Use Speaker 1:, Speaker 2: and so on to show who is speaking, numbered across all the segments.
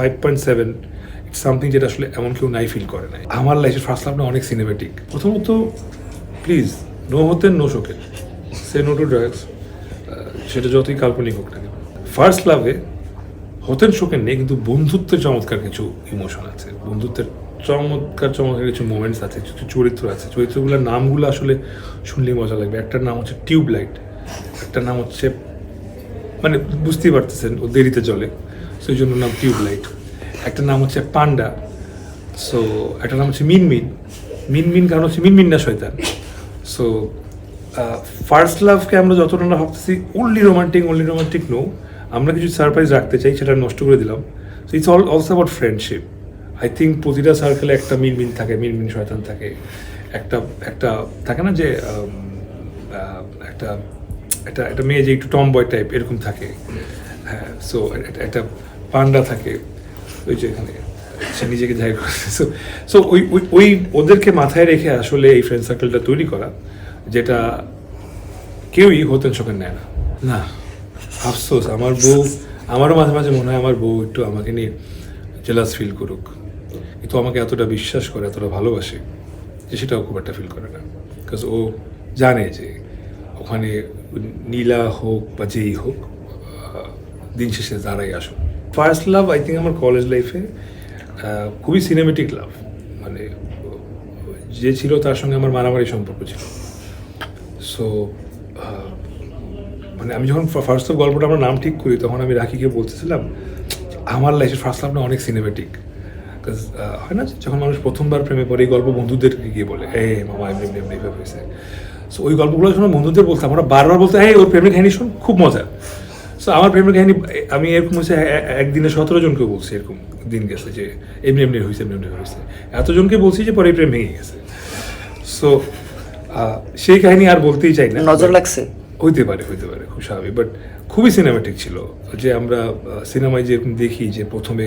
Speaker 1: 5.7 it's something যেটা আসলে এমন কেউ নাই ফিল করে নাই। আমার লাইফের ফার্স্ট লাভটা অনেক সিনেমেটিক। প্রথমত প্লিজ নো হতেন no smoking, say no to drugs, সেটা যতই কাল্পনিক হোক না কেন। ফার্স্ট লাভে হতেন শোকেন নেই, কিন্তু বন্ধুত্বের চমৎকার কিছু ইমোশন আছে, বন্ধুত্বের চমৎকার কিছু মোমেন্টস আছে, কিছু চরিত্র আছে। চরিত্রগুলোর নামগুলো আসলে শুনলেই মজা লাগবে। একটার নাম হচ্ছে টিউবলাইট, একটার নাম হচ্ছে মানে বুঝতেই পারতেছেন ও দেরিতে চলে, সেই জন্য নাম টিউবলাইট। একটা নাম হচ্ছে পান্ডা, সো একটা নাম হচ্ছে মিনমিন। মিনমিন কারণ হচ্ছে মিনমিন না শয়তান। সো ফার্স্ট লাভকে আমরা যতটা না ভাবতেছি অনলি রোমান্টিক নো, আমরা কিছু সারপ্রাইজ রাখতে চাই, সেটা নষ্ট করে দিলাম। So it's also about friendship. I think প্রতিটা সার্কেলে একটা মিনমিন থাকে, মিনমিন শয়তান থাকে, একটা থাকে না যে একটা একটা একটা মেয়ে যে একটু টম বয় টাইপ এরকম থাকে। হ্যাঁ, সো একটা পান্ডা থাকে ওই যে এখানে সে নিজেকে জাহির করছে। সো ওই ওদেরকে মাথায় রেখে আসলে এই ফ্রেন্ড সার্কেলটা তৈরি করা, যেটা কেউই হতেন শোকেন নেয় না। না, আফসোস, আমারও মাঝে মাঝে মনে হয় আমার বউ একটু আমাকে নিয়ে জেলাস ফিল করুক, কিন্তু আমাকে এতটা বিশ্বাস করে, এতটা ভালোবাসে যে সেটাও খুব একটা ফিল করে না। বিকজ ও জানে যে ওখানে নীলা হোক বা যেই হোক, দিন শেষে দাঁড়াই আসুক। ফার্স্ট লাভ আই থিঙ্ক আমার কলেজ লাইফে খুবই সিনেমেটিক লাভ। মানে যে ছিল তার সঙ্গে আমার মারামারি সম্পর্ক ছিল। সো মানে আমি যখন ফার্স্ট অফ গল্পটা আমার নাম ঠিক করি, তখন আমি রাখিকে বলতেছিলাম আমার লাইফের ফার্স্ট লাভটা অনেক সিনেমেটিক। বিকজ হয় না যখন মানুষ প্রথমবার প্রেমে পড়ে, এই গল্প বন্ধুদেরকে গিয়ে বলে মামা এমনি এইভাবে হয়েছে। সো ওই গল্পগুলো যখন বন্ধুদের বলতাম, আমরা বারবার বলতে ওর প্রেমের কাহিনী শোন, খুব মজা। সো আমার প্রেমের কাহিনী আমি এরকম হচ্ছে একদিনে 17 জনকে বলছি, এরকম দিন গেছে যে এমনি হয়েছে, এতজনকে বলছি যে পরে প্রেম ভেঙে গেছে। সো সেই কাহিনী আর বলতেই চাই না।
Speaker 2: নজর লাগছে,
Speaker 1: হইতে পারে খুব স্বাভাবিক, বাট খুবই সিনেমেটিক ছিল। যে আমরা সিনেমায় যেরকম দেখি যে প্রথমে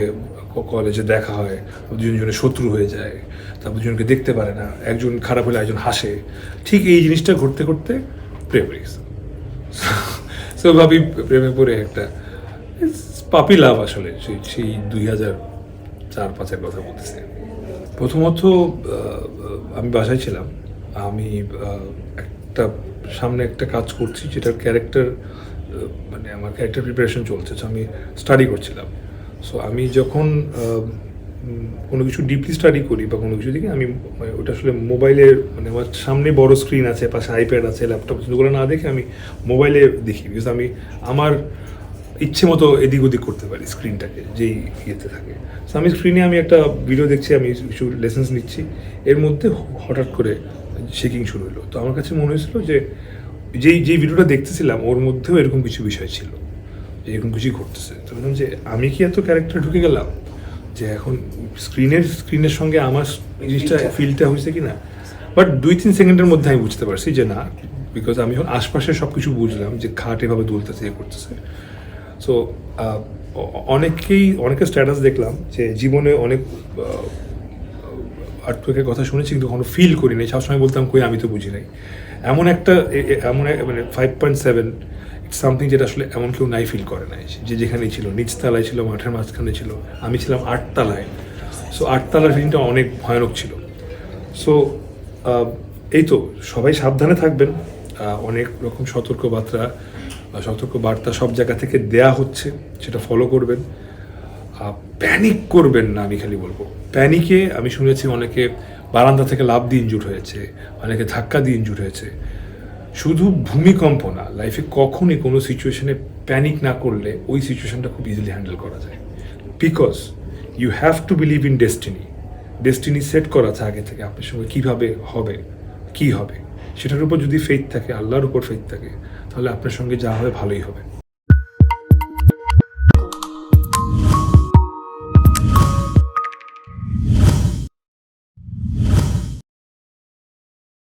Speaker 1: কলেজে দেখা হয়, দুজনে শত্রু হয়ে যায়, তারপর দুজনকে দেখতে পারে না, একজন খারাপ হলে একজন হাসে, ঠিক এই জিনিসটা ঘটতে ঘটতে প্রেম হয়ে গেছে। সো ভাবি প্রেমে পড়ে একটা পাপি লাভ আসলে সেই 2004-05 কথা বলতেছে। প্রথমত আমি বাসায় ছিলাম, আমি একটা সামনে একটা কাজ করছি যেটার ক্যারেক্টার, মানে আমার ক্যারেক্টার প্রিপারেশন চলছে, সো আমি স্টাডি করছিলাম। সো আমি যখন কোনো কিছু ডিপলি স্টাডি করি বা কোনো কিছু দিকে, আমি ওটা আসলে মোবাইলে, মানে আমার সামনে বড় স্ক্রিন আছে, পাশে আইপ্যাড আছে, ল্যাপটপ আছে, ওগুলো না দেখে আমি মোবাইলে দেখি। বিকজ আমি আমার ইচ্ছে মতো এদিক ওদিক করতে পারি স্ক্রিনটাকে, যেই ইয়েতে থাকে। সো আমি স্ক্রিনে আমি একটা ভিডিও দেখছি, আমি কিছু লেসেন্স নিচ্ছি, এর মধ্যে হঠাৎ করে শেকিং শুরু হলো। তো আমার কাছে মনে হয়েছিল যে যেই ভিডিওটা দেখতেছিলাম ওর মধ্যেও এরকম কিছু বিষয় ছিল, যে এরকম কিছুই ঘটতেছে। তো বললাম যে আমি কি এত ক্যারেক্টার ঢুকে গেলাম যে এখন স্ক্রিনের সঙ্গে আমার জিনিসটা ফিলটা হয়েছে কি না। বাট 2-3 সেকেন্ডের মধ্যে আমি বুঝতে পারছি যে না, বিকজ আমি এখন আশপাশে সব কিছু বুঝলাম যে খাট এভাবে দুলতেছে, করতেছে। সো অনেকের স্ট্যাটাস দেখলাম যে জীবনে অনেক আর্টওয়ার্কের কথা শুনেছি, কিন্তু কখনো ফিল করি নাই। সবসময় বলতাম কই, আমি তো বুঝি নাই। মানে 5.7 ইটস সামথিং যেটা আসলে এমন কেউ নাই ফিল করে নাই। যে যেখানেই ছিল, নিচতলায় ছিল, মাঠের মাঝখানে ছিল, আমি ছিলাম 8 তলায়। সো 8 তলার ফিলিংটা অনেক ভয়ানক ছিল। সো এই তো, সবাই সাবধানে থাকবেন। অনেক রকম সতর্ক বার্তা সব জায়গা থেকে দেয়া হচ্ছে, সেটা ফলো করবেন। প্যানিক করবেন না, আমি খালি বলবো। প্যানিকে আমি শুনেছি অনেকে বারান্দা থেকে লাফ দিয়ে ইনজুর হয়েছে, অনেকে ধাক্কা দিয়ে ইনজুর হয়েছে। শুধু ভূমিকম্প না, লাইফে কখনই কোনো সিচুয়েশনে প্যানিক না করলে ওই সিচুয়েশনটা খুব ইজিলি হ্যান্ডেল করা যায়। Because you have to believe in destiny set করা আছে আগে থেকে, আপনার সঙ্গে কীভাবে হবে, কী হবে, সেটার উপর যদি ফেইথ থাকে, আল্লাহর উপর ফেইথ থাকে, তাহলে আপনার সঙ্গে যা হবে ভালোই হবে।